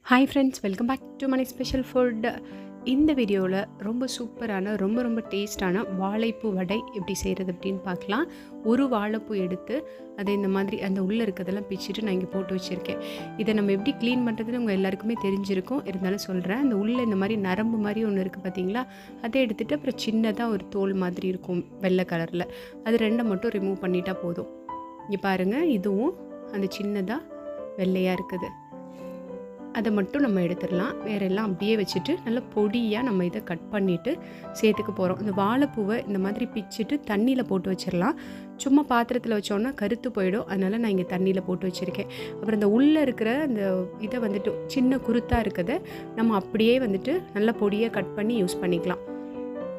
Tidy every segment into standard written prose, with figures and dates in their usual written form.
Hi friends, welcome back to Mani special food. இந்த வீடியோவில் ரொம்ப சூப்பரான ரொம்ப டேஸ்டான வாழைப்பூ வடை எப்படி செய்கிறது அப்படின்னு பார்க்கலாம். ஒரு வாழைப்பூ எடுத்து அதை இந்த மாதிரி அந்த உள்ளே இருக்கிறதெல்லாம் பிச்சுட்டு நான் இங்கே போட்டு வச்சுருக்கேன். இதை நம்ம எப்படி க்ளீன் பண்ணுறதுன்னு உங்கள் எல்லாருக்குமே தெரிஞ்சிருக்கும், இருந்தாலும் சொல்கிறேன். அந்த உள்ளே இந்த மாதிரி நரம்பு மாதிரி ஒன்று இருக்குது பார்த்தீங்களா, அதை எடுத்துகிட்டு அப்புறம் சின்னதாக ஒரு தோல் மாதிரி இருக்கும் வெள்ளை கலரில், அது ரெண்டை மட்டும் ரிமூவ் பண்ணிட்டா போதும். இங்கே பாருங்கள், இதுவும் அந்த சின்னதாக வெள்ளையாக இருக்குது, அதை மட்டும் நம்ம எடுத்துடலாம். வேறெல்லாம் அப்படியே வச்சுட்டு நல்லா பொடியாக நம்ம இதை கட் பண்ணிவிட்டு சேர்த்துக்க போகிறோம். இந்த வாழைப்பூவை இந்த மாதிரி பிச்சுட்டு தண்ணியில் போட்டு வச்சிடலாம். சும்மா பாத்திரத்தில் வச்சோன்னா கருத்து போயிடும், அதனால் நான் இங்கே தண்ணியில் போட்டு வச்சுருக்கேன். அப்புறம் இந்த உள்ளே இருக்கிற அந்த இதை வந்துட்டு சின்ன குருத்தாக இருக்கிறத நம்ம அப்படியே வந்துட்டு நல்லா பொடியாக கட் பண்ணி யூஸ் பண்ணிக்கலாம்.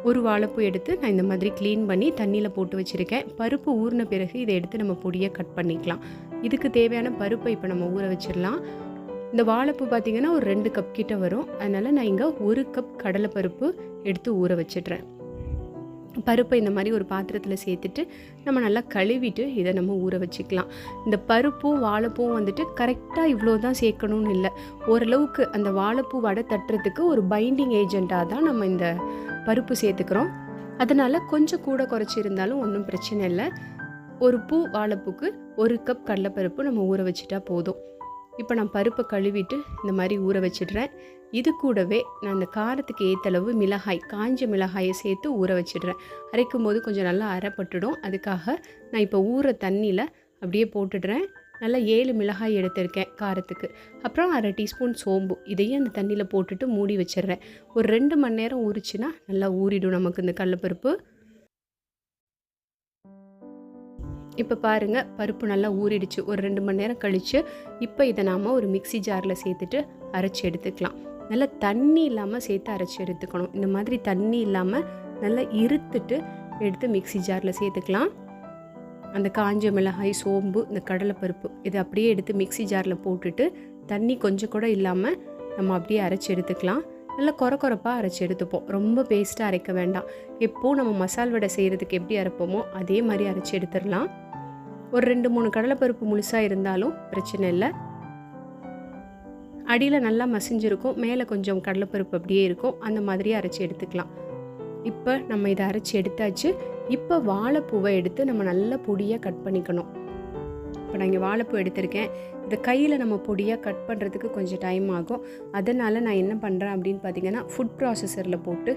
ஒரு வாழைப்பூ எடுத்து நான் இந்த மாதிரி க்ளீன் பண்ணி தண்ணியில் போட்டு வச்சுருக்கேன். பருப்பு ஊறின பிறகு இதை எடுத்து நம்ம பொடியாக கட் பண்ணிக்கலாம். இதுக்கு தேவையான பருப்பை இப்போ நம்ம ஊற வச்சிடலாம். இந்த வாழைப்பூ பார்த்திங்கன்னா ஒரு 2 கப் கிட்ட வரும், அதனால் நான் இங்கே 1 கப் கடலைப்பருப்பு எடுத்து ஊற வச்சிடுறேன். பருப்பை இந்த மாதிரி ஒரு பாத்திரத்தில் சேர்த்துட்டு நம்ம நல்லா கழுவிட்டு இதை நம்ம ஊற வச்சுக்கலாம். இந்த பருப்பும் வாழைப்பூவும் வந்துட்டு கரெக்டாக இவ்வளோ தான் சேர்க்கணும்னு இல்லை, ஓரளவுக்கு அந்த வாழைப்பூ வடை தட்டுறதுக்கு ஒரு பைண்டிங் ஏஜெண்ட்டாக தான் நம்ம இந்த பருப்பு சேர்த்துக்கிறோம். அதனால் கொஞ்சம் கூட குறைச்சி இருந்தாலும் ஒன்றும் பிரச்சனை இல்லை. ஒரு பூ வாழைப்பூக்கு 1 கப் கடலைப்பருப்பு நம்ம ஊற வச்சுட்டா போதும். இப்போ நான் பருப்பை கழுவிட்டு இந்த மாதிரி ஊற வச்சிடுறேன். இது கூடவே நான் இந்த காரத்துக்கு ஏற்றளவு மிளகாய், காஞ்ச மிளகாயை சேர்த்து ஊற வச்சிடுறேன். அரைக்கும் போது கொஞ்சம் நல்லா அரைப்பட்டுடும், அதுக்காக நான் இப்போ ஊற தண்ணியில் அப்படியே போட்டுடுறேன். நல்லா 7 மிளகாய் எடுத்திருக்கேன் காரத்துக்கு. அப்புறம் 1/2 டீஸ்பூன் சோம்பு, இதையும் அந்த தண்ணியில் போட்டுட்டு மூடி வச்சிடுறேன். ஒரு 2 மணி நேரம் ஊறிச்சுன்னா நல்லா ஊறிடும் நமக்கு இந்த கடலைப்பருப்பு. இப்போ பாருங்கள், பருப்பு நல்லா ஊறிடுச்சு. ஒரு 2 மணி நேரம் கழித்து இப்போ இதை நாம் ஒரு மிக்ஸி ஜாரில் சேர்த்துட்டு அரைச்சி எடுத்துக்கலாம். நல்லா தண்ணி இல்லாமல் சேர்த்து அரைச்சி எடுத்துக்கணும். இந்த மாதிரி தண்ணி இல்லாமல் நல்லா இருத்துட்டு எடுத்து மிக்ஸி ஜாரில் சேர்த்துக்கலாம். அந்த காஞ்ச மிளகாய், சோம்பு, இந்த கடலைப்பருப்பு இதை அப்படியே எடுத்து மிக்ஸி ஜாரில் போட்டுட்டு தண்ணி கொஞ்சம் கூட இல்லாமல் நம்ம அப்படியே அரைச்சி எடுத்துக்கலாம். நல்லா கொரப்பாக அரைச்சி எடுத்துப்போம், ரொம்ப பேஸ்ட்டாக அரைக்க வேண்டாம். எப்போது நம்ம மசால் வடை செய்கிறதுக்கு எப்படி அரைப்போமோ அதே மாதிரி அரைச்சி எடுத்துடலாம். ஒரு 2-3 கடலைப்பருப்பு முழுசாக இருந்தாலும் பிரச்சனை இல்லை. அடியில் நல்லா மசிஞ்சிருக்கும், மேலே கொஞ்சம் கடலைப்பருப்பு அப்படியே இருக்கும், அந்த மாதிரியே அரைச்சி எடுத்துக்கலாம். இப்போ நம்ம இதை அரைச்சி எடுத்தாச்சு. இப்போ வாழைப்பூவை எடுத்து நம்ம நல்லா பொடியாக கட் பண்ணிக்கணும். இப்போ நான் இங்கே வாழைப்பூ எடுத்திருக்கேன். இதை கையில் நம்ம பொடியாக கட் பண்ணுறதுக்கு கொஞ்சம் டைம் ஆகும். அதனால் நான் என்ன பண்ணுறேன் அப்படின்னு பார்த்தீங்கன்னா, ஃபுட் ப்ராசஸரில் போட்டு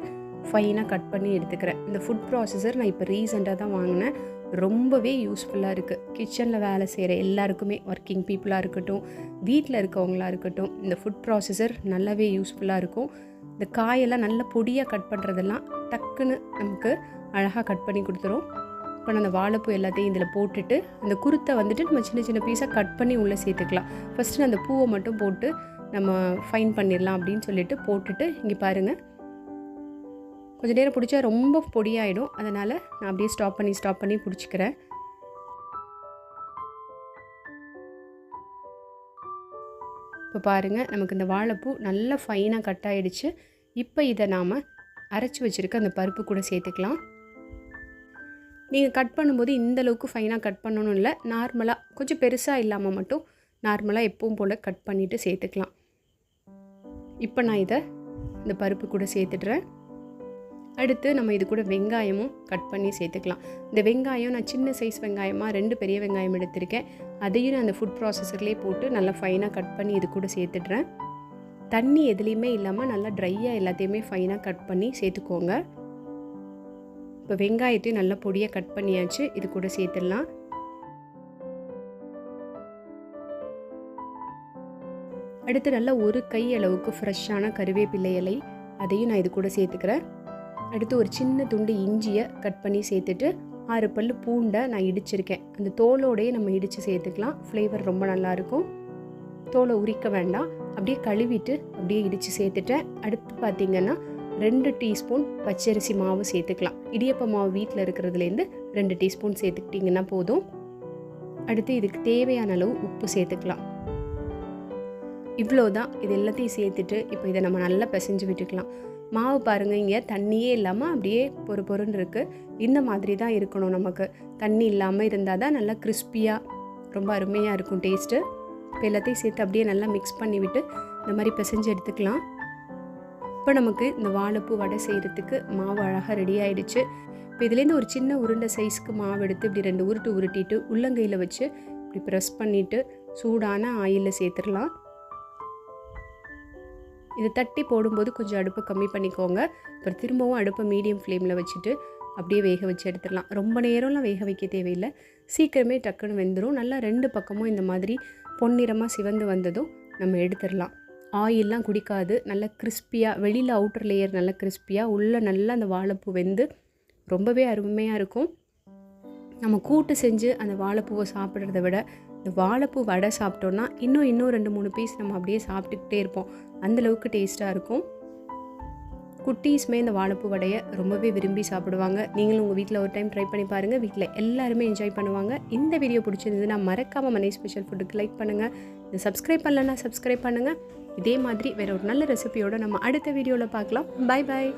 ஃபைனாக கட் பண்ணி எடுத்துக்கிறேன். இந்த ஃபுட் ப்ராசஸர் நான் இப்போ ரீசெண்டாக தான் வாங்கினேன். ரொம்பவே யூஸ்ஃபுல்லாக இருக்குது. கிச்சனில் வேலை செய்கிற எல்லாருக்குமே, ஒர்க்கிங் பீப்புளாக இருக்கட்டும், வீட்டில் இருக்கவங்களாக இருக்கட்டும், இந்த ஃபுட் ப்ராசஸர் நல்லாவே யூஸ்ஃபுல்லாக இருக்கும். இந்த காயெல்லாம் நல்ல பொடியாக கட் பண்ணுறதெல்லாம் டக்குன்னு நமக்கு அழகாக கட் பண்ணி கொடுத்துரும். இப்போ நான் அந்த வாழைப்பூ எல்லாத்தையும் இதில் போட்டுட்டு அந்த குருத்தை வந்துட்டு நம்ம சின்ன பீஸாக கட் பண்ணி உள்ளே சேர்த்துக்கலாம். ஃபஸ்ட்டு அந்த பூவை மட்டும் போட்டு நம்ம ஃபைன் பண்ணிடலாம் அப்படின்னு சொல்லிட்டு போட்டுட்டு, இங்கே பாருங்கள், கொஞ்சம் நேரம் பிடிச்சா ரொம்ப பொடியாயிடும், அதனால் நான் அப்படியே ஸ்டாப் பண்ணி பிடிச்சிக்கிறேன். இப்போ பாருங்கள், நமக்கு இந்த வாழைப்பூ நல்லா ஃபைனாக கட் ஆகிடுச்சு. இப்போ இதை நாம் அரைச்சி வச்சுருக்க அந்த பருப்பு கூட சேர்த்துக்கலாம். நீங்கள் கட் பண்ணும்போது இந்தளவுக்கு ஃபைனாக கட் பண்ணணும் இல்லை, நார்மலாக கொஞ்சம் பெருசாக இல்லாமல் மட்டும் நார்மலாக எப்பவும் போல் கட் பண்ணிவிட்டு சேர்த்துக்கலாம். இப்போ நான் இதை இந்த பருப்பு கூட சேர்த்துடுறேன். அடுத்து நம்ம இது கூட வெங்காயமும் கட் பண்ணி சேர்த்துக்கலாம். இந்த வெங்காயம் நான் சின்ன சைஸ் வெங்காயமாக 2 பெரிய வெங்காயம் எடுத்திருக்கேன். அதையும் நான் அந்த ஃபுட் ப்ராசஸர்லேயே போட்டு நல்லா ஃபைனாக கட் பண்ணி இது கூட சேர்த்துடுறேன். தண்ணி எதுலேயுமே இல்லாமல் நல்லா ட்ரையாக எல்லாத்தையுமே ஃபைனாக கட் பண்ணி சேர்த்துக்கோங்க. இப்போ வெங்காயத்தையும் நல்லா பொடியாக கட் பண்ணியாச்சு, இது கூட சேர்த்துடலாம். அடுத்து நல்லா ஒரு கை அளவுக்கு ஃப்ரெஷ்ஷான கருவேப்பிலை இலை, அதையும் நான் இது கூட சேர்த்துக்கிறேன். அடுத்து ஒரு சின்ன துண்டு இஞ்சியை கட் பண்ணி சேர்த்துட்டு 6 பல் பூண்டை நான் இடிச்சிருக்கேன். அந்த தோலோடையே நம்ம இடித்து சேர்த்துக்கலாம், ஃப்ளேவர் ரொம்ப நல்லாயிருக்கும். தோலை உரிக்க வேண்டாம், அப்படியே கழுவிட்டு அப்படியே இடித்து சேர்த்துட்டேன். அடுத்து பார்த்திங்கன்னா 2 டீஸ்பூன் பச்சரிசி மாவு சேர்த்துக்கலாம். இடியப்ப மாவு வீட்டில் இருக்கிறதுலேருந்து 2 டீஸ்பூன் சேர்த்துக்கிட்டிங்கன்னா போதும். அடுத்து இதுக்கு தேவையான அளவு உப்பு சேர்த்துக்கலாம். இவ்வளோதான். இது எல்லாத்தையும் சேர்த்துட்டு இப்போ இதை நம்ம நல்லா பிசைஞ்சு விட்டுக்கலாம். மாவு பாருங்கள், இங்கே தண்ணியே இல்லாமல் அப்படியே பொறுன்னு இருக்குது. இந்த மாதிரி தான் இருக்கணும், நமக்கு தண்ணி இல்லாமல் இருந்தால் தான் நல்லா கிறிஸ்பியாக ரொம்ப அருமையாக இருக்கும் டேஸ்ட்டு. இப்போ எல்லாத்தையும் சேர்த்து அப்படியே நல்லா மிக்ஸ் பண்ணிவிட்டு இந்த மாதிரி பிசைஞ்சு எடுத்துக்கலாம். இப்போ நமக்கு இந்த வாழைப்பூ வடை செய்கிறதுக்கு மாவு அழகாக ரெடி ஆகிடுச்சு. இப்போ இதுலேருந்து ஒரு சின்ன உருண்டை சைஸ்க்கு மாவு எடுத்து இப்படி 2 உருட்டு உருட்டிட்டு உள்ளங்கையில் வச்சு இப்படி ப்ரெஸ் பண்ணிவிட்டு சூடான ஆயிலில் சேர்த்துடலாம். இது தட்டி போடும்போது கொஞ்சம் அடுப்பை கம்மி பண்ணிக்கோங்க. அப்புறம் திரும்பவும் அடுப்பை மீடியம் ஃப்ளேமில் வச்சுட்டு அப்படியே வேக வச்சு எடுத்துடலாம். ரொம்ப நேரம்லாம் வேக வைக்க தேவையில்லை, சீக்கிரமே டக்குன்னு வெந்துடும். நல்லா 2 பக்கமும் இந்த மாதிரி பொன்னிறமாக சிவந்து வந்ததும் நம்ம எடுத்துடலாம். ஆயிலெலாம் குடிக்காது, நல்லா கிறிஸ்பியாக, வெளியில் அவுட்டர் லேயர் நல்லா கிறிஸ்பியாக, உள்ளே நல்லா அந்த வாழைப்பூ வெந்து ரொம்பவே அருமையாக இருக்கும். நம்ம கூட்டு செஞ்சு அந்த வாழைப்பூவை சாப்பிட்றத விட இந்த வாழைப்பூ வடை சாப்பிட்டோன்னா இன்னும் 2-3 பீஸ் நம்ம அப்படியே சாப்பிட்டுக்கிட்டே இருப்போம். அந்தளவுக்கு டேஸ்ட்டாக இருக்கும். குட்டீஸுமே இந்த வாழைப்பூ வடையை ரொம்பவே விரும்பி சாப்பிடுவாங்க. நீங்களும் உங்கள் வீட்டில் ஒரு டைம் ட்ரை பண்ணி பாருங்கள். வீட்டில் எல்லாருமே என்ஜாய் பண்ணுவாங்க. இந்த வீடியோ பிடிச்சிருந்ததுன்னா மறக்காமல் மனை ஸ்பெஷல் ஃபுட்டுக்கு லைக் பண்ணுங்கள். இது சப்ஸ்கிரைப் பண்ணலன்னா சப்ஸ்கிரைப் பண்ணுங்கள். இதே மாதிரி வேறு ஒரு நல்ல ரெசிபியோடு நம்ம அடுத்த வீடியோவில் பார்க்கலாம். Bye bye.